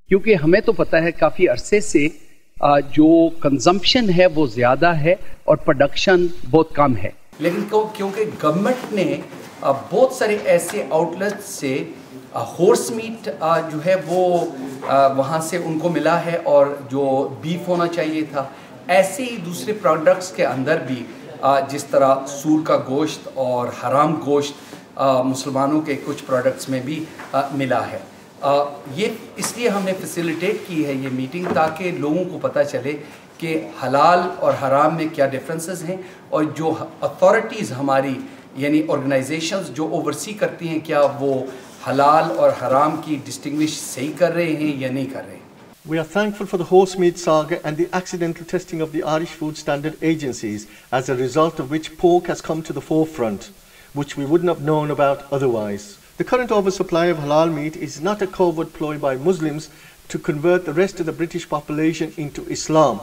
क्योंकि हमें तो पता है काफ़ी अरसे से जो कंजम्पशन है वो ज़्यादा है और प्रोडक्शन बहुत कम है। लेकिन क्योंकि गवर्नमेंट ने बहुत सारे ऐसे आउटलेट्स से हॉर्स मीट जो है वो वहाँ से उनको मिला है और जो बीफ होना चाहिए था, ऐसे ही दूसरे प्रोडक्ट्स के अंदर भी जिस तरह सूर का गोश्त और हराम गोश्त मुसलमानों के कुछ प्रोडक्ट्स में भी मिला है। ये इसलिए हमने फैसिलिटेट की है ये मीटिंग, ताकि लोगों को पता चले कि हलाल और हराम में क्या डिफरेंसेस हैं और जो अथॉरिटीज़ हमारी यानी ऑर्गेनाइजेशंस जो ओवरसी करती हैं, क्या वो हलाल और हराम की डिस्टिंग्विश सही कर रहे हैं या नहीं कर रहे हैं। We are thankful for the horse meat saga and the accidental testing of the Irish Food Standard Agencies, as a result of which pork has come to the forefront, which we wouldn't have known about otherwise. The current oversupply of halal meat is not a covert ploy by Muslims to convert the rest of the British population into Islam,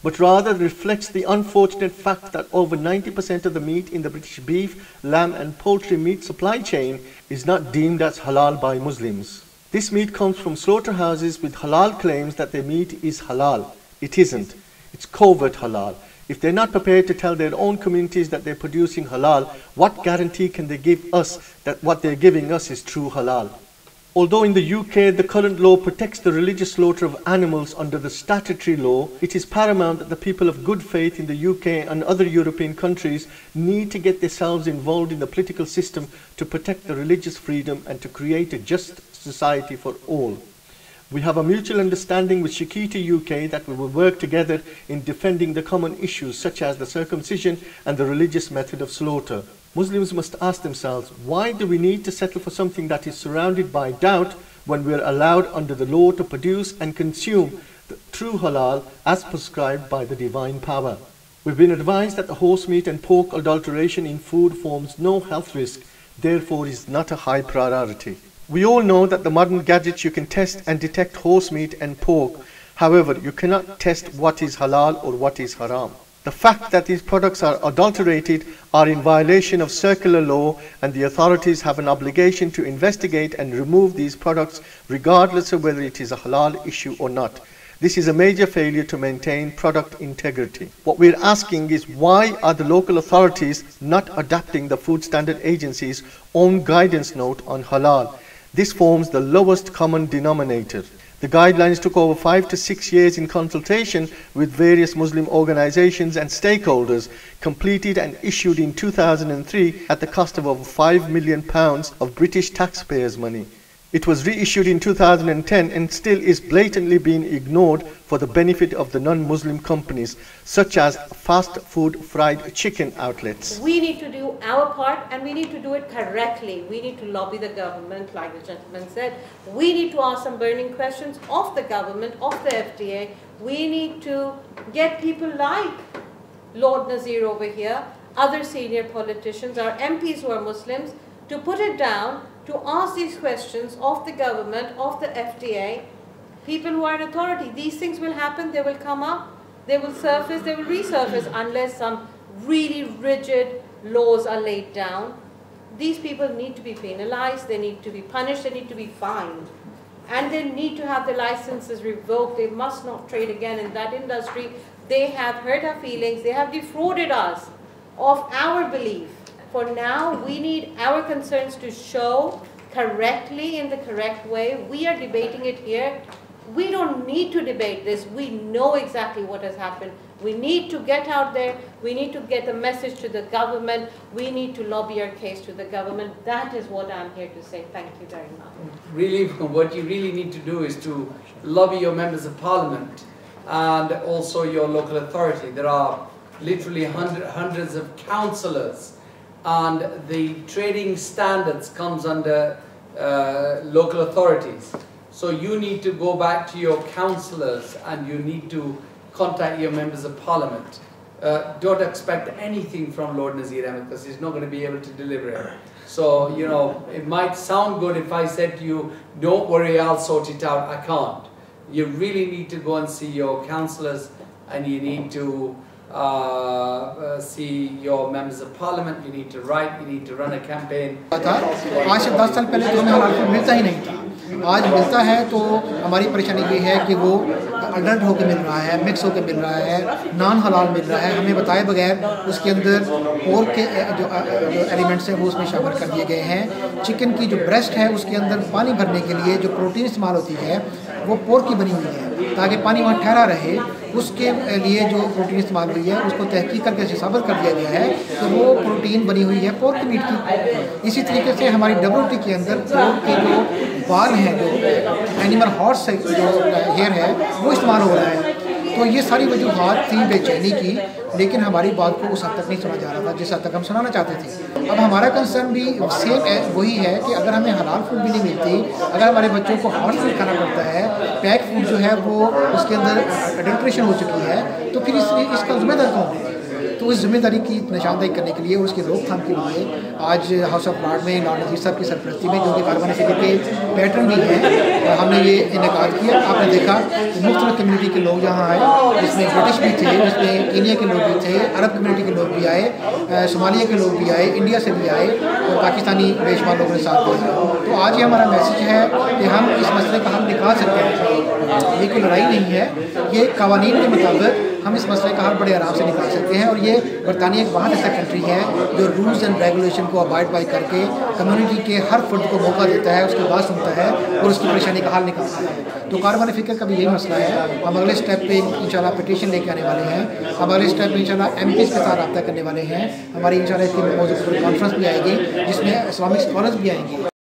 but rather reflects the unfortunate fact that over 90% of the meat in the British beef, lamb and poultry meat supply chain is not deemed as halal by Muslims. This meat comes from slaughterhouses with halal claims that their meat is halal. It isn't. It's covert halal. If they're not prepared to tell their own communities that they're producing halal, what guarantee can they give us that what they're giving us is true halal? Although in the UK the current law protects the religious slaughter of animals under the statutory law, it is paramount that the people of good faith in the UK and other European countries need to get themselves involved in the political system to protect the religious freedom and to create a just society for all. We have a mutual understanding with Shikita UK that we will work together in defending the common issues such as the circumcision and the religious method of slaughter. Muslims must ask themselves, why do we need to settle for something that is surrounded by doubt when we are allowed under the law to produce and consume the true halal as prescribed by the divine power? We've been advised that the horse meat and pork adulteration in food forms no health risk, therefore is not a high priority. We all know that the modern gadgets you can test and detect horse meat and pork. However, you cannot test what is halal or what is haram. The fact that these products are adulterated are in violation of circular law, and the authorities have an obligation to investigate and remove these products regardless of whether it is a halal issue or not. This is a major failure to maintain product integrity. What we're asking is, why are the local authorities not adapting the Food Standard Agency's own guidance note on halal? This forms the lowest common denominator. The guidelines took over 5 to 6 years in consultation with various Muslim organizations and stakeholders, completed and issued in 2003 at the cost of over £5 million of British taxpayers' money. It was reissued in 2010 and still is blatantly being ignored for the benefit of the non-Muslim companies, such as fast food fried chicken outlets. We need to do our part, and we need to do it correctly. We need to lobby the government, like the gentleman said. We need to ask some burning questions of the government, of the FDA. We need to get people like Lord Nazir over here, other senior politicians, our MPs who are Muslims, to put it down, to ask these questions of the government, of the FDA, people who are in authority. These things will happen, they will come up, they will surface, they will resurface unless some really rigid laws are laid down. These people need to be penalized, they need to be punished, they need to be fined. And they need to have the licenses revoked. They must not trade again in that industry. They have hurt our feelings, they have defrauded us of our belief. For now, we need our concerns to show correctly in the correct way. We are debating it here. We don't need to debate this. We know exactly what has happened. We need to get out there. We need to get the message to the government. We need to lobby our case to the government. That is what I'm here to say. Thank you very much. Really, what you really need to do is to lobby your members of parliament and also your local authority. There are literally hundreds of councillors, and the trading standards comes under local authorities. So you need to go back to your councillors and you need to contact your members of parliament. Don't expect anything from Lord Nazir Ahmed, because he's not going to be able to deliver it. So, you know, it might sound good if I said to you, don't worry, I'll sort it out. I can't. You really need to go and see your councillors, and you need to see your members of parliament, you need to write, you need to run a campaign. आज से 10 साल पहले तो हमें हलाल food मिलता ही नहीं था, आज मिलता है। तो हमारी परेशानी ये है कि वो अडल्ट होकर मिल रहा है, मिक्स होकर मिल रहा है, नॉन हलाल मिल रहा है, हमें बताए बगैर उसके अंदर पोर्क के जो एलिमेंट्स हैं वो उसमें शामिल कर दिए गए हैं। चिकन की जो ब्रेस्ट है उसके अंदर पानी भरने के लिए जो प्रोटीन इस्तेमाल होती है वो पोर्क की बनी हुई है, ताकि पानी वहाँ ठहरा रहे। उसके लिए जो प्रोटीन इस्तेमाल हुई है उसको तहकीक करके साबित कर दिया गया है कि वो प्रोटीन बनी हुई है पोर्क मीट की। इसी तरीके से हमारी WTO के अंदर पोर्क के जो बाल हैं, जो एनिमल हॉर्स जो हेयर है वो इस्तेमाल हो रहा है। तो ये सारी वजूहत थी बेचैनी की, लेकिन हमारी बात को उस हद तक नहीं सुना जा रहा था जिस हद तक हम सुनाना चाहते थे। अब हमारा कंसर्न भी सेम वही है कि अगर हमें हलाल फूड भी नहीं मिलती, अगर हमारे बच्चों को हॉट फूड खाना पड़ता है, पैक फूड जो है वो उसके अंदर अडल्ट्रेशन हो चुकी है, तो फिर इसका जिम्मेदार कौन है? तो इस जिम्मेदारी की निशानदेही करने के लिए, उसकी रोकथाम के लिए आज हाउस ऑफ लॉर्ड में लॉर्ड नज़ीर साहब की सरपरस्ती में, जो कि कार्बन फिगर के पैटर्न भी हैं, हमने ये इनेकाद किया। आपने देखा मुख्तलिफ कम्युनिटी के लोग यहाँ आए, जिसमें ब्रिटिश भी थे, जिसमें कीनिया के लोग भी थे, अरब कम्युनिटी के लोग भी आए, सोमालिया के लोग भी आए, इंडिया से भी आए और पाकिस्तानी बेशुमार लोगों ने साथ दिया। तो आज ये हमारा मैसेज है कि हम इस मसले का हल निकाल सकते हैं। ये कोई लड़ाई नहीं है, ये कवानीन के मुताबिक हम इस मसले का हल बड़े आराम से निकाल सकते हैं। और ये बरतानिया एक बहुत ऐसा कंट्री है जो रूल्स एंड रेगुलेशन को अवॉइड बाई करके कम्युनिटी के हर फर्द को मौका देता है, उसकी बात सुनता है और उसकी परेशानी का हल निकालता है। तो कार्बन फिक्र का भी यही मसला है। हम अगले स्टेप पे इंशाल्लाह पिटीशन लेके आने वाले हैं। हम अगले स्टेप में इंशाल्लाह MPs के साथ रब्ता करने वाले हैं। हमारी इंशाल्लाह इसकी मौजूद पर कॉन्फ्रेंस भी आएगी जिसमें इस्लामिक स्कॉलर्स भी आएंगे।